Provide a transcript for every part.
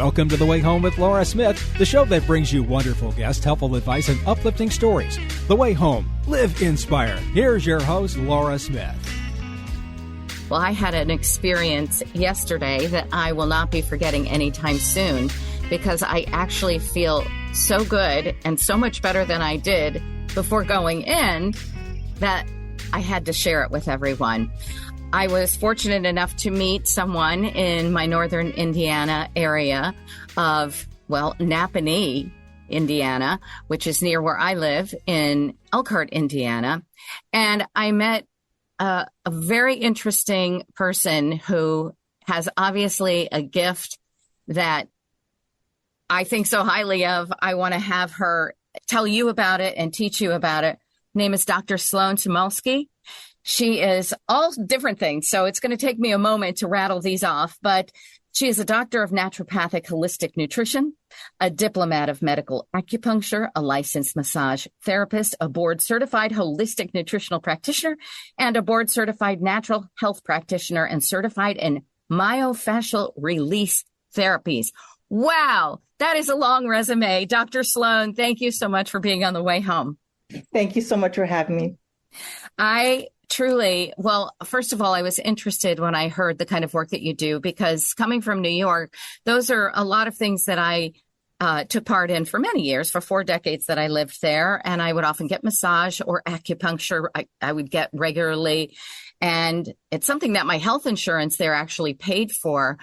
Welcome to The Way Home with Laura Smith, the show that brings you wonderful guests, helpful advice, and uplifting stories. The Way Home. Live inspired. Here's your host, Laura Smith. Well, I had an experience yesterday that I will not be forgetting anytime soon because I actually feel so good and so much better than I did before going in that I had to share it with everyone. I was fortunate enough to meet someone in my northern Indiana area of, Napanee, Indiana, which is near where I live in Elkhart, Indiana. And I met a very interesting person who has obviously a gift that I think so highly of. I want to have her tell you about it and teach you about it. Her name is Dr. Sloan Samulski. She is all different things, so it's going to take me a moment to rattle these off, but she is a doctor of naturopathic holistic nutrition, a diplomat of medical acupuncture, a licensed massage therapist, a board-certified holistic nutritional practitioner, and a board-certified natural health practitioner and certified in myofascial release therapies. Wow, that is a long resume. Dr. Sloan, thank you so much for being on The Way Home. Thank you so much for having me. First of all, I was interested when I heard the kind of work that you do, because coming from New York, those are a lot of things that I took part in for many years, for 4 decades that I lived there. And I would often get massage or acupuncture. I would get regularly. And it's something that my health insurance there actually paid for.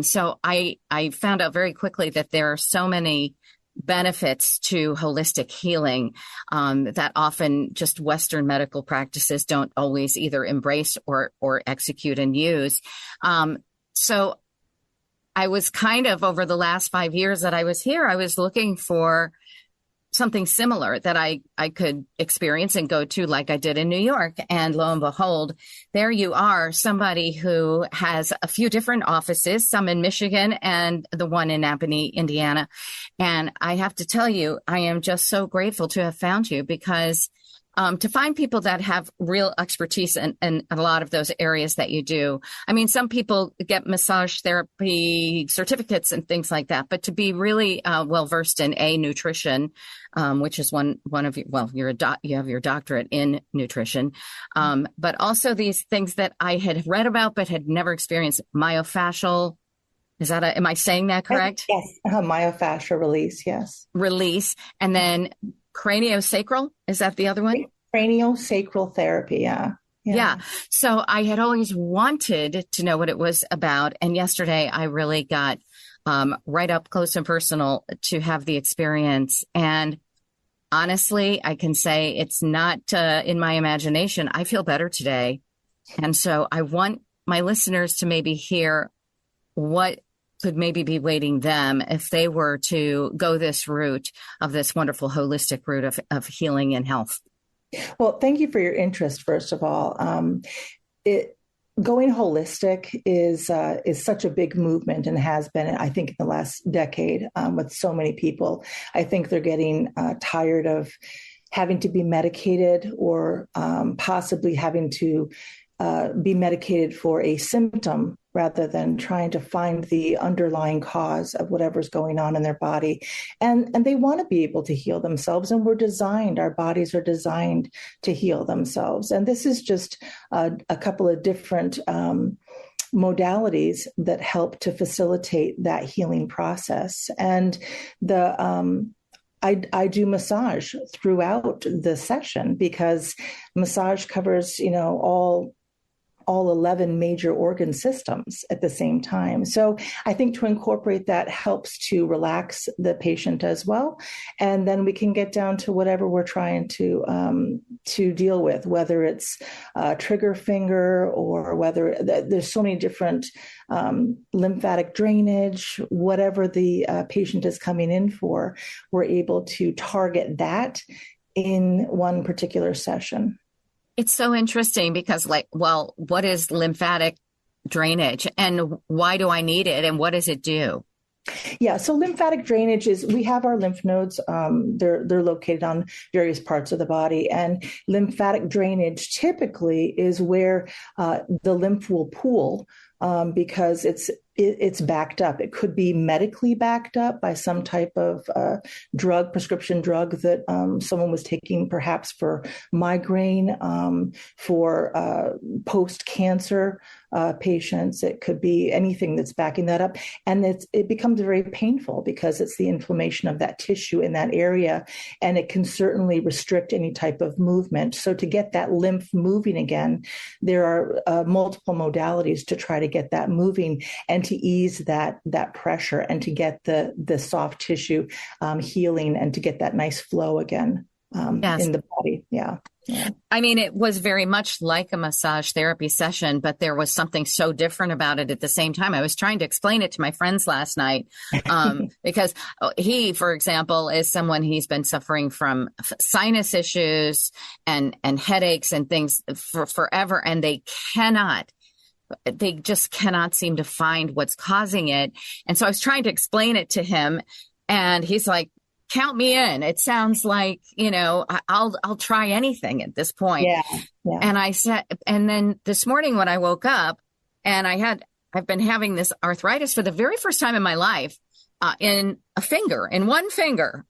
So I found out very quickly that there are so many benefits to holistic healing that often just Western medical practices don't always either embrace or execute and use. So I was kind of, over the last 5 years that I was here, I was looking for something similar that I could experience and go to like I did in New York. And lo and behold, there you are, somebody who has a few different offices, some in Michigan and the one in Napanee, Indiana. And I have to tell you, I am just so grateful to have found you, because to find people that have real expertise in a lot of those areas that you do. I mean, some people get massage therapy certificates and things like that, but to be really well-versed in nutrition, which is one of your, you have your doctorate in nutrition, but also these things that I had read about but had never experienced. Myofascial, am I saying that correct? Yes, myofascial release, yes. Release, and then craniosacral, is that the other one? Craniosacral therapy, yeah. So I had always wanted to know what it was about. And yesterday I really got right up close and personal to have the experience. And honestly, I can say it's not in my imagination. I feel better today. And so I want my listeners to maybe hear what could maybe be waiting them if they were to go this route of this wonderful holistic route of healing and health. Well, thank you for your interest, first of all. Going holistic is such a big movement, and has been, I think, in the last decade with so many people. I think they're getting tired of having to be medicated, or possibly having to be medicated for a symptom rather than trying to find the underlying cause of whatever's going on in their body. And they want to be able to heal themselves. And our bodies are designed to heal themselves. And this is just a couple of different modalities that help to facilitate that healing process. And I do massage throughout the session, because massage covers, all 11 major organ systems at the same time. So I think to incorporate that helps to relax the patient as well. And then we can get down to whatever we're trying to deal with, whether it's trigger finger, or whether there's so many different lymphatic drainage, whatever the patient is coming in for, we're able to target that in one particular session. It's so interesting because, what is lymphatic drainage, and why do I need it, and what does it do? Yeah, so lymphatic drainage is, we have our lymph nodes. They're located on various parts of the body, and lymphatic drainage typically is where the lymph will pool, because it's backed up. It could be medically backed up by some type of prescription drug that someone was taking, perhaps for migraine, for post-cancer patients. It could be anything that's backing that up. And it becomes very painful because it's the inflammation of that tissue in that area, and it can certainly restrict any type of movement. So to get that lymph moving again, there are multiple modalities to try to get that moving and to ease that pressure and to get the soft tissue healing and to get that nice flow again in the body. Yeah. I mean, it was very much like a massage therapy session, but there was something so different about it at the same time. I was trying to explain it to my friends last night because he, for example, is someone, he's been suffering from sinus issues and headaches and things for forever. And they just cannot seem to find what's causing it. And so I was trying to explain it to him, and he's like, count me in. It sounds like, I'll try anything at this point. Yeah. And I said, and then this morning when I woke up, and I've been having this arthritis for the very first time in my life, in one finger.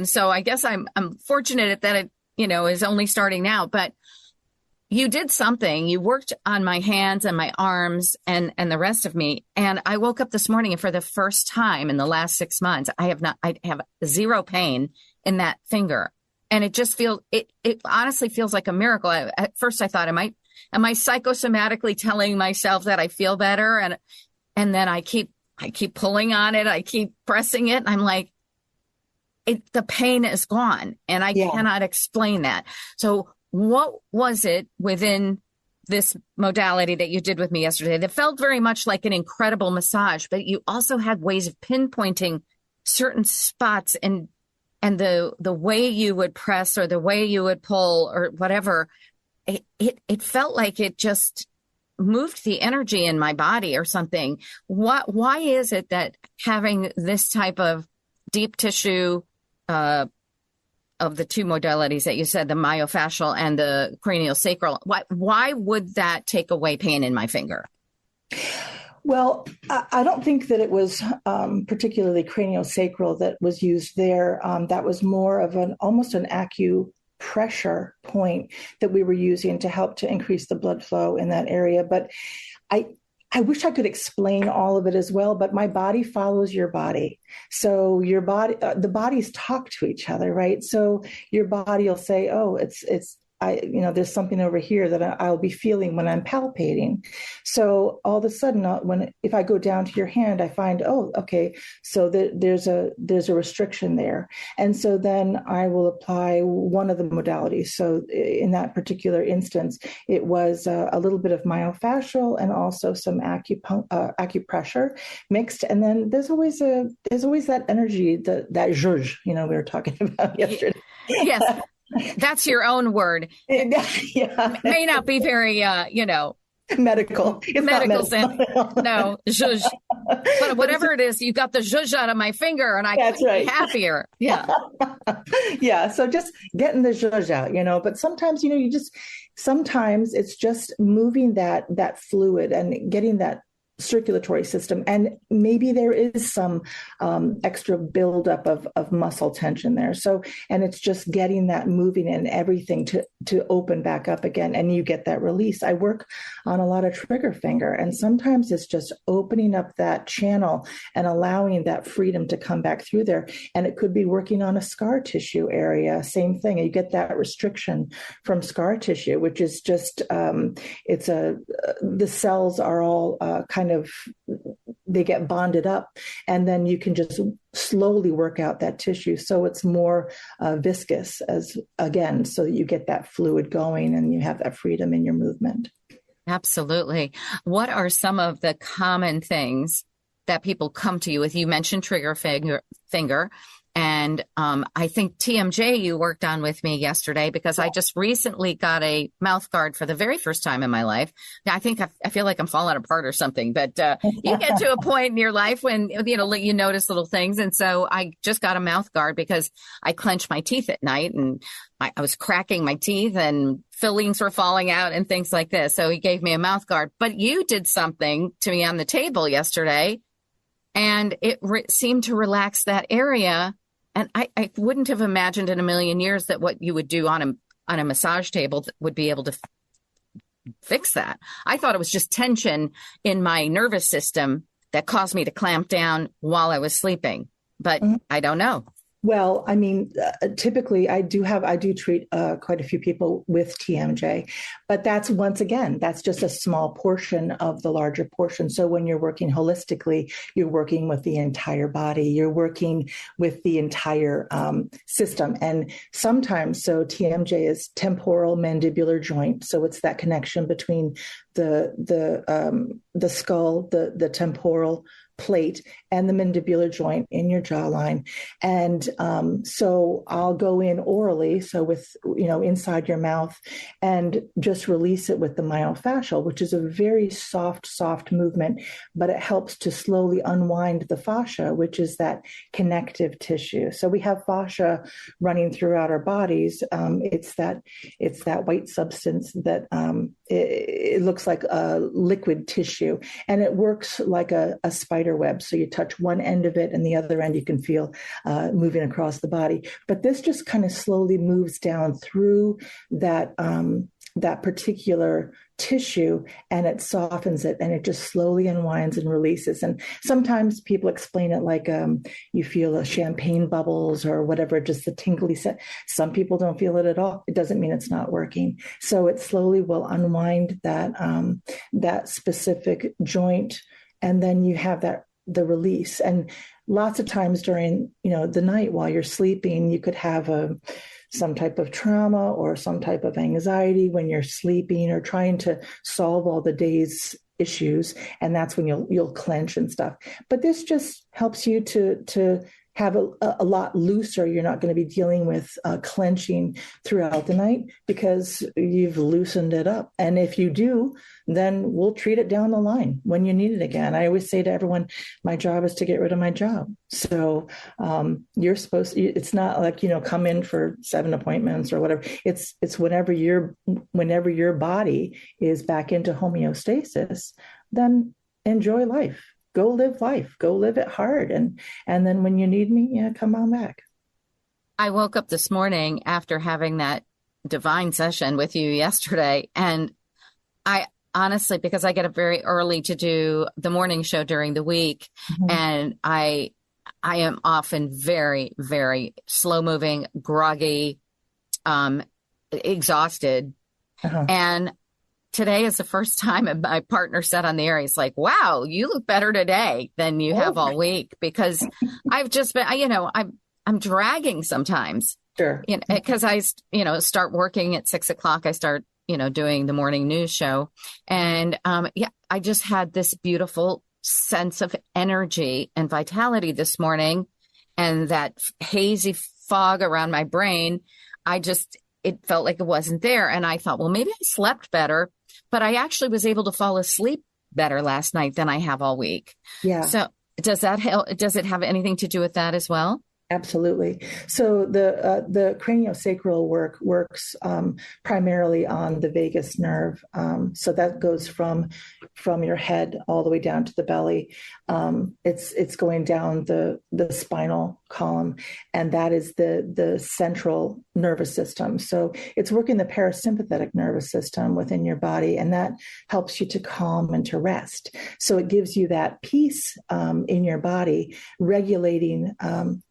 So I guess I'm fortunate that it, is only starting now, but you did something. You worked on my hands and my arms and the rest of me. And I woke up this morning, and for the first time in the last 6 months, I have zero pain in that finger. And it just it honestly feels like a miracle. At first I thought, am I psychosomatically telling myself that I feel better? And then I keep pulling on it. I keep pressing it. And I'm like, the pain is gone, and I cannot explain that. So what was it within this modality that you did with me yesterday that felt very much like an incredible massage, but you also had ways of pinpointing certain spots and the way you would press or the way you would pull or whatever, it felt like it just moved the energy in my body or something. Why is it that having this type of deep tissue, of the two modalities that you said, the myofascial and the craniosacral, why would that take away pain in my finger? Well, I don't think that it was particularly craniosacral that was used there. That was more of almost an acupressure point that we were using to help to increase the blood flow in that area. But I wish I could explain all of it as well, but my body follows your body. So your body, the bodies talk to each other, right? So your body will say, oh, there's something over here that I'll be feeling when I'm palpating. So all of a sudden, if I go down to your hand, I find, oh, okay, so there's a restriction there. And so then I will apply one of the modalities. So in that particular instance, it was a little bit of myofascial and also some acupressure mixed. And then there's always that energy, that zhuzh, we were talking about yesterday. Yes. That's your own word. Yeah. May not be very, medical. It's medical not medical. No, zhuzh. But whatever it is, you got the zhuzh out of my finger, and I couldn't be happier. Yeah. Yeah. So just getting the zhuzh out, but sometimes, sometimes it's just moving that fluid and getting that circulatory system. And maybe there is some extra buildup of muscle tension there. So, and it's just getting that moving and everything to open back up again. And you get that release. I work on a lot of trigger finger, and sometimes it's just opening up that channel and allowing that freedom to come back through there. And it could be working on a scar tissue area. Same thing. You get that restriction from scar tissue, which is just, the cells are all they get bonded up, and then you can just slowly work out that tissue. So it's more viscous so that you get that fluid going and you have that freedom in your movement. Absolutely. What are some of the common things that people come to you with? You mentioned trigger finger. And I think TMJ you worked on with me yesterday because I just recently got a mouth guard for the very first time in my life. Now, I think I feel like I'm falling apart or something, but you get to a point in your life when, you notice little things. And so I just got a mouth guard because I clench my teeth at night and I was cracking my teeth and fillings were falling out and things like this. So he gave me a mouth guard. But you did something to me on the table yesterday, and it seemed to relax that area. And I wouldn't have imagined in a million years that what you would do on a massage table would be able to fix that. I thought it was just tension in my nervous system that caused me to clamp down while I was sleeping. But I don't know. Well, I mean, typically I do treat quite a few people with TMJ, but that's just a small portion of the larger portion. So when you're working holistically, you're working with the entire body, you're working with the entire system. And sometimes, so TMJ is temporal mandibular joint. So it's that connection between the skull, the temporal plate and the mandibular joint in your jawline. And so I'll go in orally, so with, inside your mouth, and just release it with the myofascial, which is a very soft movement, but it helps to slowly unwind the fascia, which is that connective tissue. So we have fascia running throughout our bodies. It's that white substance that it looks like a liquid tissue, and it works like a spider web. So you touch one end of it and the other end you can feel moving across the body. But this just kind of slowly moves down through that particular tissue, and it softens it, and it just slowly unwinds and releases. And sometimes people explain it like you feel the champagne bubbles or whatever, just the tingly set. Some people don't feel it at all. It doesn't mean it's not working. So it slowly will unwind that specific joint, and then you have the release. And lots of times during the night while you're sleeping, you could have some type of trauma or some type of anxiety when you're sleeping or trying to solve all the day's issues, and that's when you'll clench and stuff. But this just helps you to have a lot looser. You're not going to be dealing with clenching throughout the night because you've loosened it up. And if you do, then we'll treat it down the line when you need it again. I always say to everyone, my job is to get rid of my job. So you're supposed to, it's not like, come in for 7 appointments or whatever. It's whenever your body is back into homeostasis, then enjoy life. Go live life. Go live it hard. And then when you need me, come on back. I woke up this morning after having that divine session with you yesterday. And I honestly, because I get up very early to do the morning show during the week, and I am often very, very slow moving, groggy, exhausted. And today is the first time my partner said on the air, he's like, wow, you look better today than you have all week, because I've just been, I'm dragging sometimes. Sure. Because I, start working at 6 o'clock. I start, doing the morning news show. And I just had this beautiful sense of energy and vitality this morning, and that hazy fog around my brain. It felt like it wasn't there. And I thought, well, maybe I slept better, but I actually was able to fall asleep better last night than I have all week. Yeah. So does that help? Does it have anything to do with that as well? Absolutely. So the craniosacral work works primarily on the vagus nerve. So that goes from your head all the way down to the belly. It's going down the spinal column, and that is the central nervous system. So it's working the parasympathetic nervous system within your body, and that helps you to calm and to rest. So it gives you that peace in your body, regulating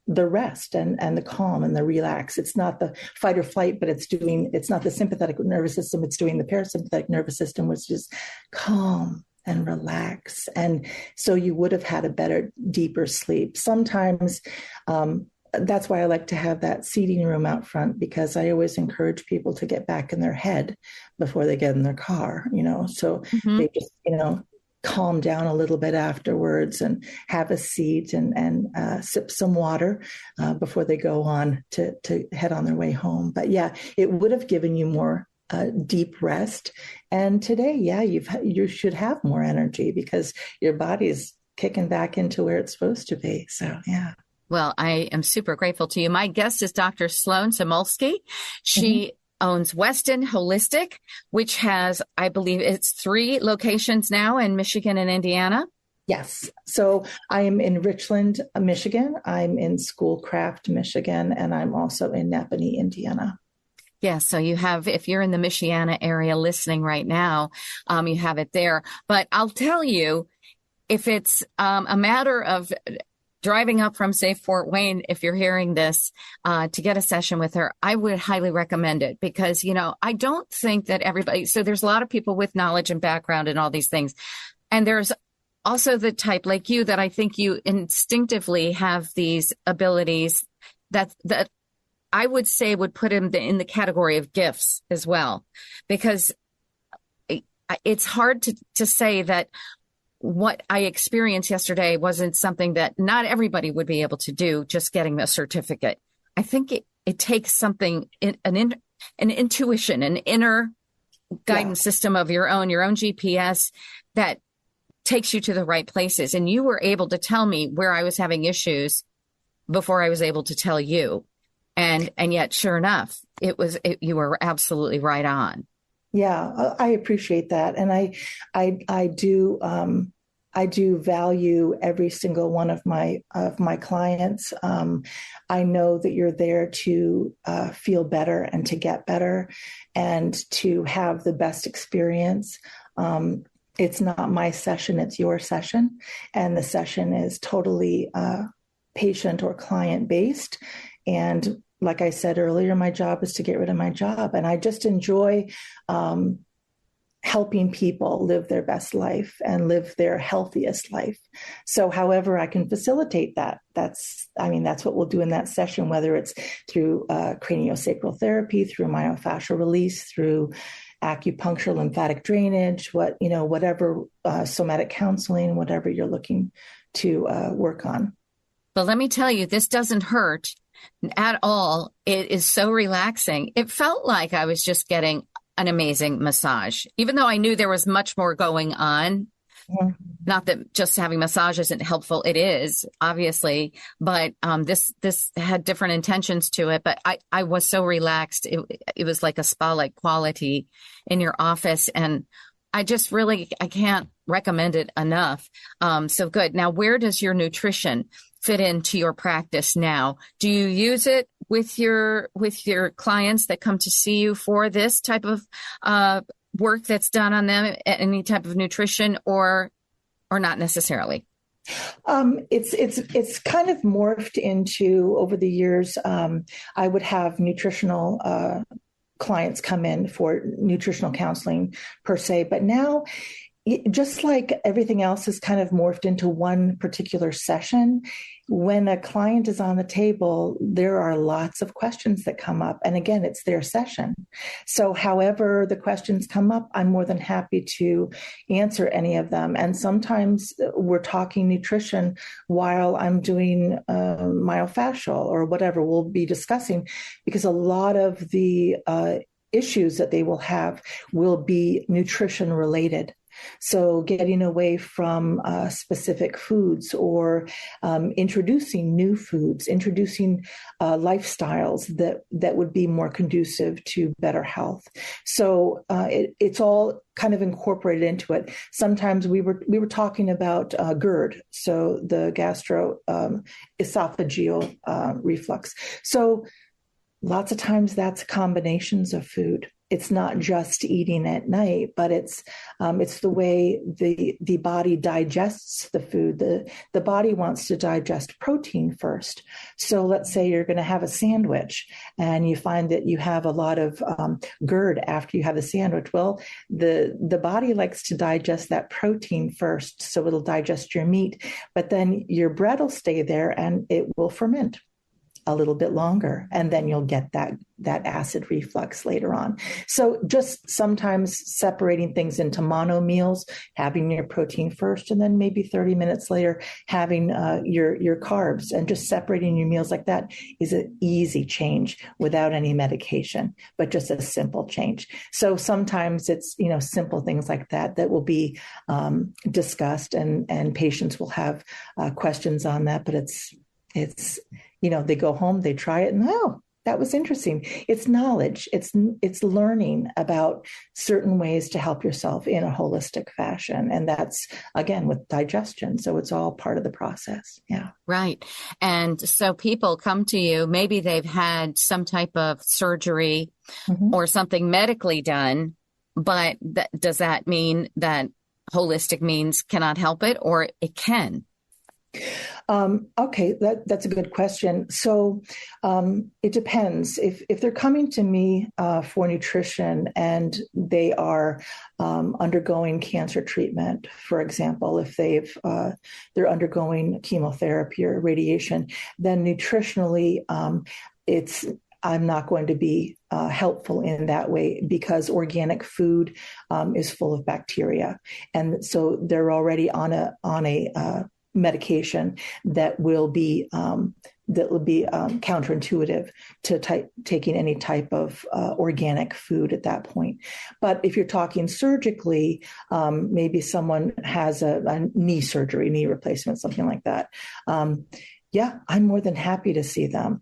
the rest and the calm and the relax. It's not the fight or flight, but it's not the sympathetic nervous system. It's doing the parasympathetic nervous system, which is calm and relax. And so you would have had a better, deeper sleep. Sometimes that's why I like to have that seating room out front, because I always encourage people to get back in their head before they get in their car, so they just, calm down a little bit afterwards and have a seat and sip some water before they go on to head on their way home. But yeah, it would have given you more deep rest. And today, yeah, you should have more energy because your body is kicking back into where it's supposed to be. So, yeah. Well, I am super grateful to you. My guest is Dr. Sloan Samulski. She owns Weston Holistic, which has, I believe it's 3 locations now in Michigan and Indiana. Yes. So I am in Richland, Michigan. I'm in Schoolcraft, Michigan, and I'm also in Napanee, Indiana. Yeah, so you have, if you're in the Michiana area listening right now, you have it there. But I'll tell you, if it's a matter of driving up from, say, Fort Wayne, if you're hearing this, to get a session with her, I would highly recommend it because, I don't think that everybody, so there's a lot of people with knowledge and background and all these things. And there's also the type like you that I think you instinctively have these abilities that I would say would put him in the category of gifts as well, because it's hard to say that what I experienced yesterday wasn't something that not everybody would be able to do, just getting the certificate. I think it takes something, an intuition, an inner guidance system of your own GPS that takes you to the right places. And you were able to tell me where I was having issues before I was able to tell you. And yet, sure enough, you were absolutely right on. Yeah, I appreciate that. And I do value every single one of my clients. I know that you're there to feel better and to get better and to have the best experience. It's not my session, it's your session. And the session is totally patient or client based. And like I said earlier, my job is to get rid of my job. And I just enjoy helping people live their best life and live their healthiest life. So however I can facilitate that, that's what we'll do in that session, whether it's through craniosacral therapy, through myofascial release, through acupuncture, lymphatic drainage, whatever somatic counseling, whatever you're looking to work on. But let me tell you, this doesn't hurt at all. It is so relaxing. It felt like I was just getting an amazing massage, even though I knew there was much more going on. Mm-hmm. Not that just having massage isn't helpful. It is, obviously, but this had different intentions to it. But I was so relaxed. It was like a spa-like quality in your office. And I just really, I can't recommend it enough. So good. Now, where does your nutrition fit into your practice now? Do you use it with your clients that come to see you for this type of work that's done on them, any type of nutrition, or not necessarily? It's kind of morphed into, over the years, I would have nutritional clients come in for nutritional counseling per se, but now, just like everything else has kind of morphed into one particular session, when a client is on the table, there are lots of questions that come up. And again, it's their session. So however the questions come up, I'm more than happy to answer any of them. And sometimes we're talking nutrition while I'm doing myofascial or whatever we'll be discussing, because a lot of the issues that they will have will be nutrition related. So getting away from specific foods, or introducing new foods, introducing lifestyles that would be more conducive to better health. So it's all kind of incorporated into it. Sometimes we were talking about GERD, so the gastroesophageal reflux. So lots of times that's combinations of food. It's not just eating at night, but it's the way the body digests the food. The body wants to digest protein first. So let's say you're going to have a sandwich and you find that you have a lot of GERD after you have the sandwich. Well, the body likes to digest that protein first, so it'll digest your meat, but then your bread will stay there and it will ferment. a little bit longer, and then you'll get that acid reflux later on. So just sometimes separating things into mono meals, having your protein first, and then maybe 30 minutes later having your carbs, and just separating your meals like that is an easy change without any medication, but just a simple change. So sometimes it's, simple things like that will be discussed, and patients will have questions on that, but it's they go home, they try it, and that was interesting. It's knowledge. It's learning about certain ways to help yourself in a holistic fashion. And that's, again, with digestion. So it's all part of the process. Yeah. Right. And so people come to you, maybe they've had some type of surgery or something medically done, but does that mean that holistic means cannot help it, or it can? Okay, that's a good question. So it depends. If they're coming to me for nutrition and they are undergoing cancer treatment, for example, if they're undergoing chemotherapy or radiation, then nutritionally I'm not going to be helpful in that way, because organic food is full of bacteria, and so they're already on a medication that will be counterintuitive to taking any type of organic food at that point. But if you're talking surgically, maybe someone has a knee surgery, knee replacement, something like that. I'm more than happy to see them.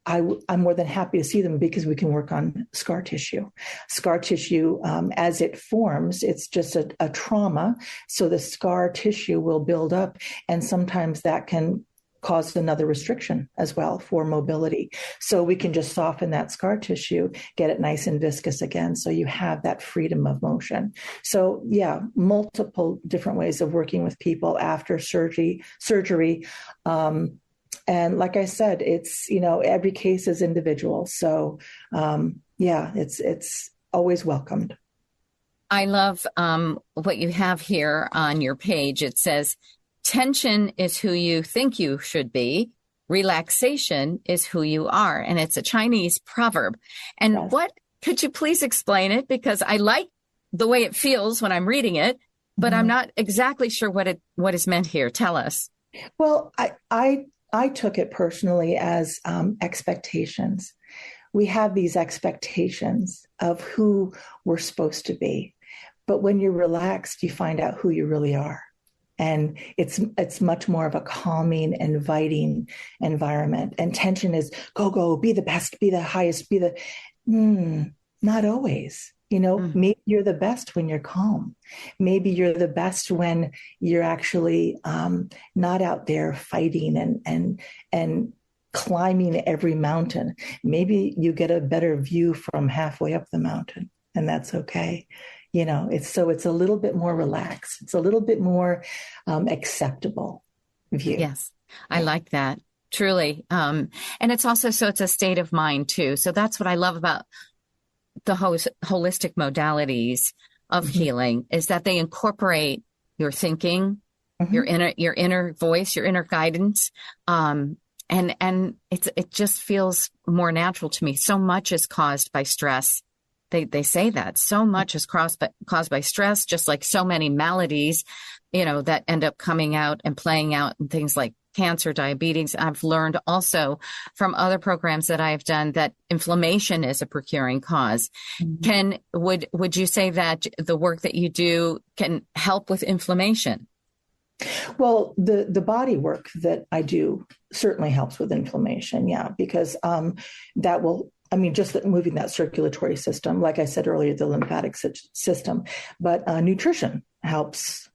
I'm more than happy to see them because we can work on scar tissue. Scar tissue, as it forms, it's just a trauma. So the scar tissue will build up, and sometimes that can cause another restriction as well for mobility. So we can just soften that scar tissue, get it nice and viscous again, so you have that freedom of motion. So multiple different ways of working with people after surgery. And like I said, it's, every case is individual. So, it's always welcomed. I love what you have here on your page. It says, tension is who you think you should be. Relaxation is who you are. And it's a Chinese proverb. And Yes. Could you please explain it? Because I like the way it feels when I'm reading it, but I'm not exactly sure what is meant here. Tell us. Well, I took it personally as expectations. We have these expectations of who we're supposed to be. But when you're relaxed, you find out who you really are. And it's much more of a calming, inviting environment. And tension is go, be the best, be the highest, not always. Maybe you're the best when you're calm. Maybe you're the best when you're actually not out there fighting and climbing every mountain. Maybe you get a better view from halfway up the mountain, and that's okay. It's a little bit more relaxed. It's a little bit more acceptable view. Yes, I like that, truly. And it's also, so it's a state of mind too. So that's what I love about the holistic modalities of healing, is that they incorporate your thinking, your inner voice, your inner guidance. And it just feels more natural to me. So much is caused by stress. They say that so much is caused by stress, just like so many maladies, that end up coming out and playing out in things like cancer, diabetes. I've learned also from other programs that I've done that inflammation is a procuring cause. Would you say that the work that you do can help with inflammation? Well, the body work that I do certainly helps with inflammation. Yeah, because that will, just moving that circulatory system, like I said earlier, the lymphatic system, but nutrition helps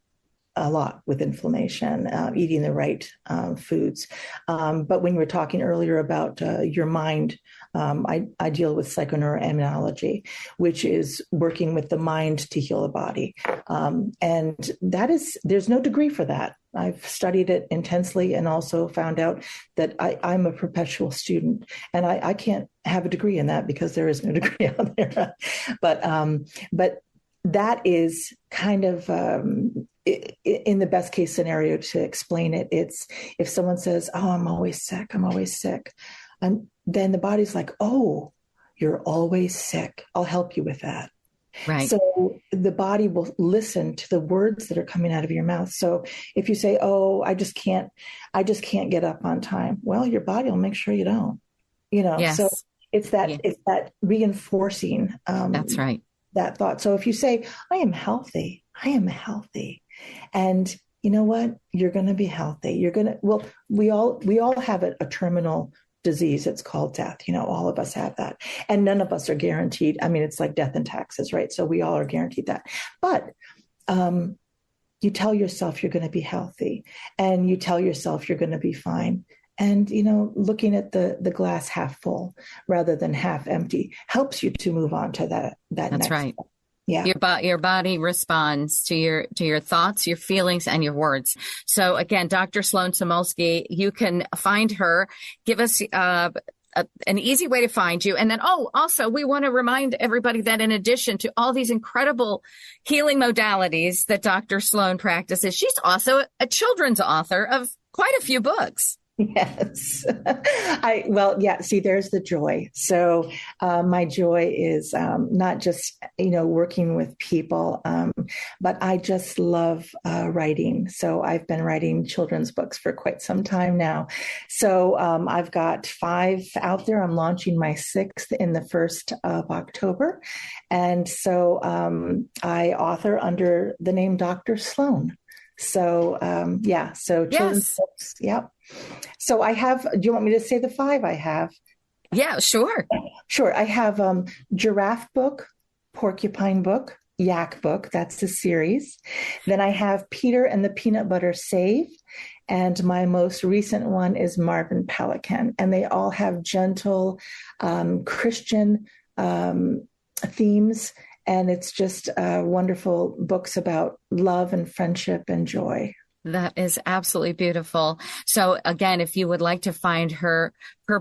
a lot with inflammation, eating the right foods. But when you were talking earlier about your mind, I deal with psychoneuroimmunology, which is working with the mind to heal the body. And there's no degree for that. I've studied it intensely and also found out that I'm a perpetual student, and I can't have a degree in that because there is no degree out there. But that is kind of in the best case scenario, to explain it, it's if someone says, "Oh, I'm always sick. I'm always sick," and then the body's like, "Oh, you're always sick. I'll help you with that." Right. So the body will listen to the words that are coming out of your mouth. So if you say, "Oh, I just can't get up on time," well, your body will make sure you don't. Yes. So it's that reinforcing. That's right. That thought. So if you say, "I am healthy," and you know what, you're going to be healthy. Well, we all have a terminal disease. It's called death. All of us have that, and none of us are guaranteed. I mean, it's like death and taxes, right? So we all are guaranteed that. But you tell yourself you're going to be healthy, and you tell yourself you're going to be fine. And, looking at the glass half full rather than half empty helps you to move on to that That's next right. step. Yeah. Your body responds to your thoughts, your feelings, and your words. So again, Dr. Sloan Samulski, you can find her. Give us an easy way to find you. And then, also, we want to remind everybody that in addition to all these incredible healing modalities that Dr. Sloan practices, she's also a children's author of quite a few books. Yes. See, there's the joy. So my joy is not just, working with people, but I just love writing. So I've been writing children's books for quite some time now. So I've got 5 out there. I'm launching my 6th in the 1st of October. And so I author under the name Dr. Sloan. So, children's books. Yep. So I have, do you want me to say the 5 I have? Yeah, sure. Sure. I have giraffe book, porcupine book, yak book. That's a series. Then I have Peter and the Peanut Butter Save. And my most recent one is Marvin Pelican. And they all have gentle Christian themes. And it's just wonderful books about love and friendship and joy. That is absolutely beautiful. So again, if you would like to find her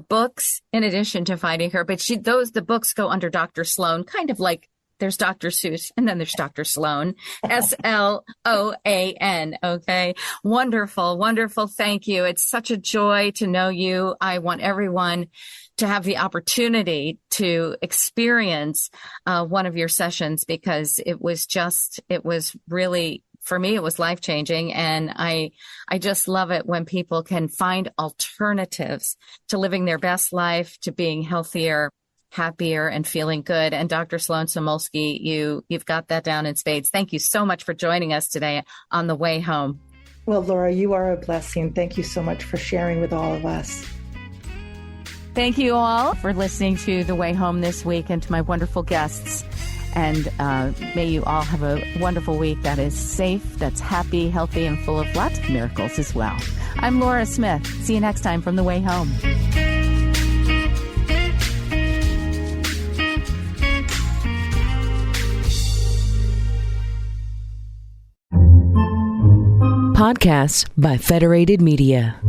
books, in addition to finding her, but the books go under Dr. Sloan, kind of like there's Dr. Seuss and then there's Dr. Sloan, Sloan. Okay. Wonderful. Wonderful. Thank you. It's such a joy to know you. I want everyone to have the opportunity to experience one of your sessions, because it was really, for me, it was life-changing. And I just love it when people can find alternatives to living their best life, to being healthier, happier, and feeling good. And Dr. Sloan Samulski, you've got that down in spades. Thank you so much for joining us today on The Way Home. Well, Laura, you are a blessing. Thank you so much for sharing with all of us. Thank you all for listening to The Way Home this week, and to my wonderful guests. And may you all have a wonderful week that is safe, that's happy, healthy, and full of lots of miracles as well. I'm Laura Smith. See you next time from The Way Home. Podcasts by Federated Media.